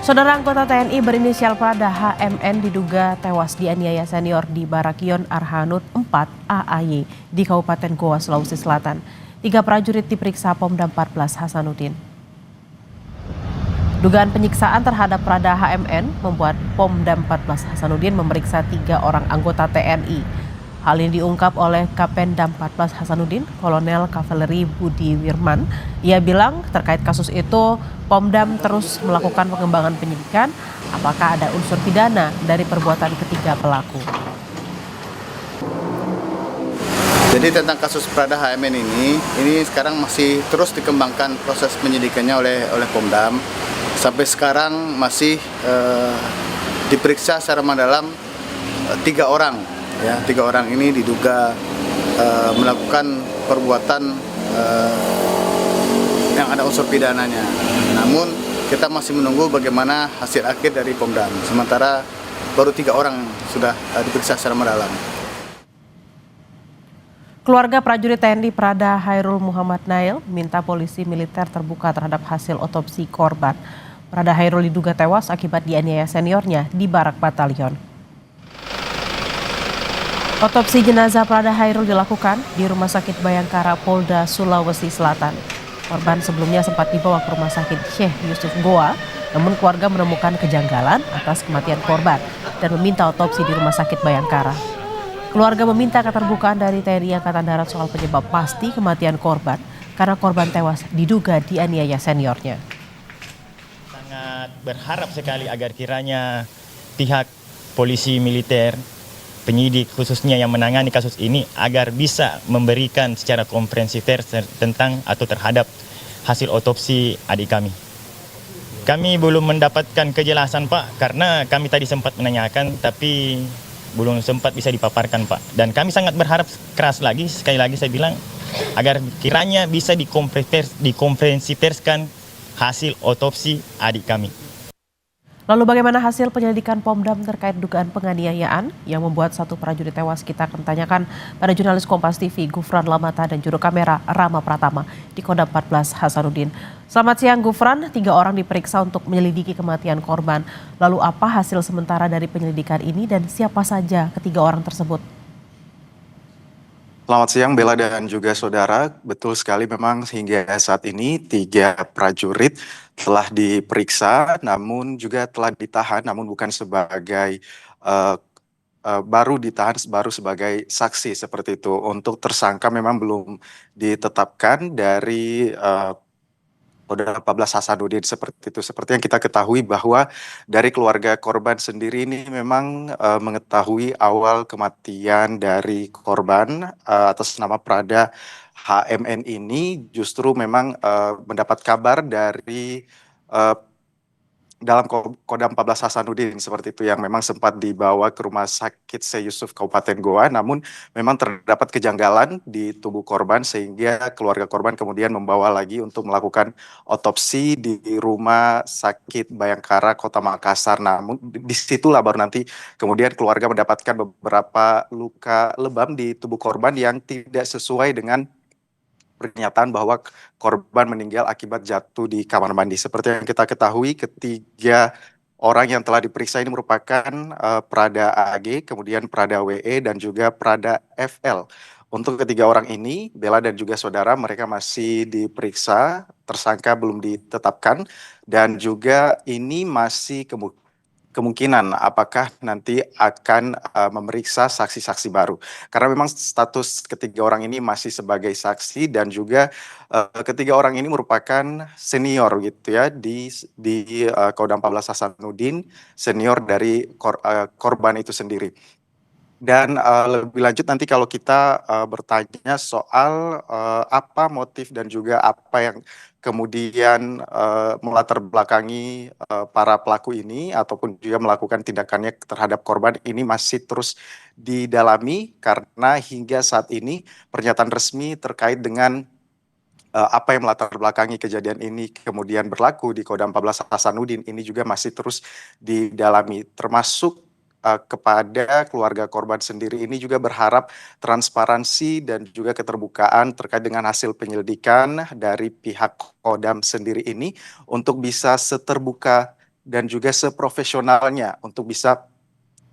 Saudara anggota TNI berinisial Prada HMN diduga tewas dianiaya senior di Barakion Arhanud 4 AAY di Kabupaten Goa, Sulawesi Selatan. 3 prajurit diperiksa Pomdam 14 Hasanuddin. Dugaan penyiksaan terhadap Prada HMN membuat Pomdam 14 Hasanuddin memeriksa 3 orang anggota TNI. Hal ini diungkap oleh Kapendam 14 Hasanuddin, Kolonel Kavaleri Budi Wirman. Ia bilang terkait kasus itu, Pomdam terus melakukan pengembangan penyidikan apakah ada unsur pidana dari perbuatan ketiga pelaku. Jadi tentang kasus Prada HMN ini sekarang masih terus dikembangkan proses penyidikannya oleh Pomdam. Sampai sekarang masih diperiksa secara mendalam 3 orang. Ya, 3 orang ini diduga melakukan perbuatan yang ada unsur pidananya. Namun kita masih menunggu bagaimana hasil akhir dari Pomdam. Sementara baru 3 orang sudah diperiksa secara mendalam. Keluarga prajurit TNI Prada Hairul Muhammad Nail minta polisi militer terbuka terhadap hasil otopsi korban. Prada Hairul diduga tewas akibat dianiaya seniornya di Barak Batalion. Otopsi jenazah Prada Hairul dilakukan di Rumah Sakit Bayangkara Polda Sulawesi Selatan. Korban sebelumnya sempat dibawa ke Rumah Sakit Syekh Yusuf Goa, namun keluarga menemukan kejanggalan atas kematian korban dan meminta otopsi di Rumah Sakit Bayangkara. Keluarga meminta keterbukaan dari TNI Angkatan Darat soal penyebab pasti kematian korban karena korban tewas diduga dianiaya seniornya. Sangat berharap sekali agar kiranya pihak polisi militer, penyidik khususnya yang menangani kasus ini agar bisa memberikan secara komprehensif tentang atau terhadap hasil otopsi adik kami. Kami belum mendapatkan kejelasan Pak karena kami tadi sempat menanyakan tapi belum sempat bisa dipaparkan Pak. Dan kami sangat berharap keras lagi, sekali lagi saya bilang, agar kiranya bisa dikomprehensifkan hasil otopsi adik kami. Lalu bagaimana hasil penyelidikan Pomdam terkait dugaan penganiayaan yang membuat 1 prajurit tewas? Kita akan tanyakan pada jurnalis Kompas TV Gufran Lamata dan juru kamera Rama Pratama di Kodam 14 Hasanuddin. Selamat siang Gufran, 3 orang diperiksa untuk menyelidiki kematian korban. Lalu apa hasil sementara dari penyelidikan ini dan siapa saja ketiga orang tersebut? Selamat siang Bella dan juga saudara, betul sekali memang hingga saat ini 3 prajurit telah diperiksa namun juga telah ditahan namun bukan sebagai baru ditahan baru sebagai saksi seperti itu. Untuk tersangka memang belum ditetapkan dari Kodam 14 Hasanuddin seperti itu. Seperti yang kita ketahui bahwa dari keluarga korban sendiri ini memang mengetahui awal kematian dari korban atas nama Prada HMN ini justru memang mendapat kabar dari dalam Kodam 14 Hasanuddin seperti itu yang memang sempat dibawa ke Rumah Sakit Syekh Yusuf Kabupaten Goa, namun memang terdapat kejanggalan di tubuh korban sehingga keluarga korban kemudian membawa lagi untuk melakukan otopsi di Rumah Sakit Bayangkara Kota Makassar. Namun disitulah baru nanti kemudian keluarga mendapatkan beberapa luka lebam di tubuh korban yang tidak sesuai dengan pernyataan bahwa korban meninggal akibat jatuh di kamar mandi. Seperti yang kita ketahui, ketiga orang yang telah diperiksa ini merupakan Prada AG, kemudian Prada WE, dan juga Prada FL. Untuk ketiga orang ini, Bella dan juga saudara, mereka masih diperiksa, tersangka belum ditetapkan, dan juga ini masih kemungkinan apakah nanti akan memeriksa saksi-saksi baru. Karena memang status ketiga orang ini masih sebagai saksi dan juga ketiga orang ini merupakan senior gitu ya di Kodam 14 Hasanuddin, senior dari korban itu sendiri. Dan lebih lanjut nanti kalau kita bertanya soal apa motif dan juga apa yang kemudian melatar belakangi para pelaku ini ataupun juga melakukan tindakannya terhadap korban ini masih terus didalami karena hingga saat ini pernyataan resmi terkait dengan apa yang melatar belakangi kejadian ini kemudian berlaku di Kodam 14 Hasanuddin ini juga masih terus didalami, termasuk kepada keluarga korban sendiri ini juga berharap transparansi dan juga keterbukaan terkait dengan hasil penyelidikan dari pihak Kodam sendiri ini untuk bisa seterbuka dan juga seprofesionalnya untuk bisa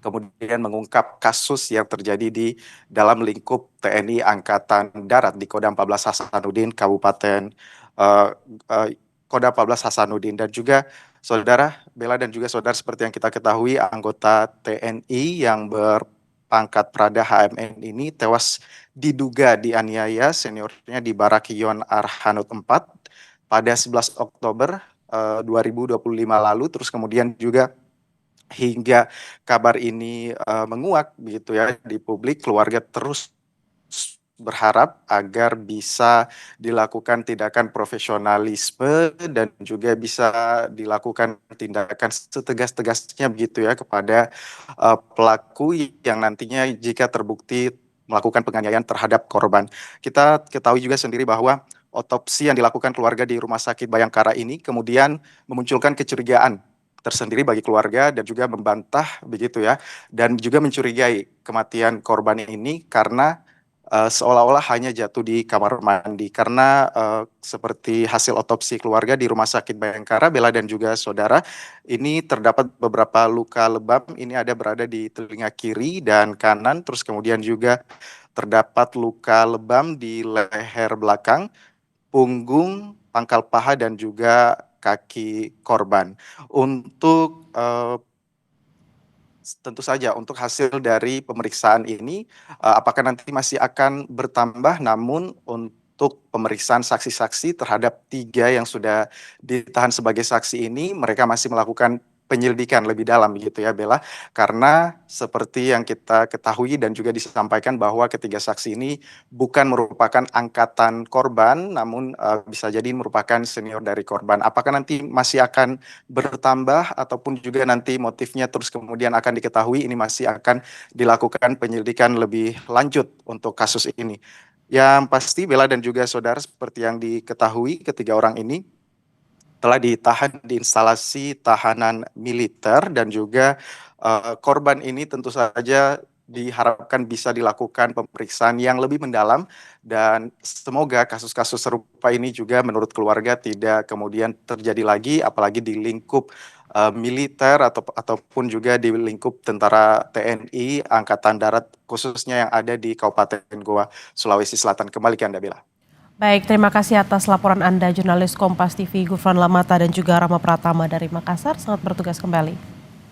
kemudian mengungkap kasus yang terjadi di dalam lingkup TNI Angkatan Darat di Kodam 14 Hasanuddin Kabupaten eh, eh, Kodam 14 Hasanuddin. Dan juga saudara Bella dan juga saudara, seperti yang kita ketahui, anggota TNI yang berpangkat Prada HMN ini tewas diduga dianiaya seniornya di Barakion Arhanud 4 pada 11 Oktober 2025 lalu. Terus kemudian juga hingga kabar ini menguak begitu ya di publik, keluarga terus berharap agar bisa dilakukan tindakan profesionalisme dan juga bisa dilakukan tindakan setegas-tegasnya begitu ya kepada pelaku yang nantinya jika terbukti melakukan penganiayaan terhadap korban. Kita ketahui juga sendiri bahwa otopsi yang dilakukan keluarga di Rumah Sakit Bayangkara ini kemudian memunculkan kecurigaan tersendiri bagi keluarga dan juga membantah begitu ya, dan juga mencurigai kematian korban ini karena seolah-olah hanya jatuh di kamar mandi, karena seperti hasil otopsi keluarga di Rumah Sakit Bayangkara, Bella dan juga saudara, ini terdapat beberapa luka lebam, ini ada berada di telinga kiri dan kanan, terus kemudian juga terdapat luka lebam di leher belakang, punggung, pangkal paha, dan juga kaki korban. Untuk tentu saja untuk hasil dari pemeriksaan ini apakah nanti masih akan bertambah, namun untuk pemeriksaan saksi-saksi terhadap 3 yang sudah ditahan sebagai saksi ini, mereka masih melakukan penyelidikan lebih dalam gitu ya Bella, karena seperti yang kita ketahui dan juga disampaikan bahwa ketiga saksi ini bukan merupakan angkatan korban, namun bisa jadi merupakan senior dari korban. Apakah nanti masih akan bertambah ataupun juga nanti motifnya terus kemudian akan diketahui, ini masih akan dilakukan penyelidikan lebih lanjut untuk kasus ini. Yang pasti Bella dan juga saudara, seperti yang diketahui, ketiga orang ini telah ditahan di instalasi tahanan militer dan juga korban ini tentu saja diharapkan bisa dilakukan pemeriksaan yang lebih mendalam, dan semoga kasus-kasus serupa ini juga menurut keluarga tidak kemudian terjadi lagi, apalagi di lingkup militer ataupun juga di lingkup tentara TNI Angkatan Darat khususnya yang ada di Kabupaten Goa, Sulawesi Selatan. Kembali ke Anda, Bella. Baik, terima kasih atas laporan Anda, jurnalis Kompas TV Gufron Lamata dan juga Rama Pratama dari Makassar. Selamat bertugas kembali.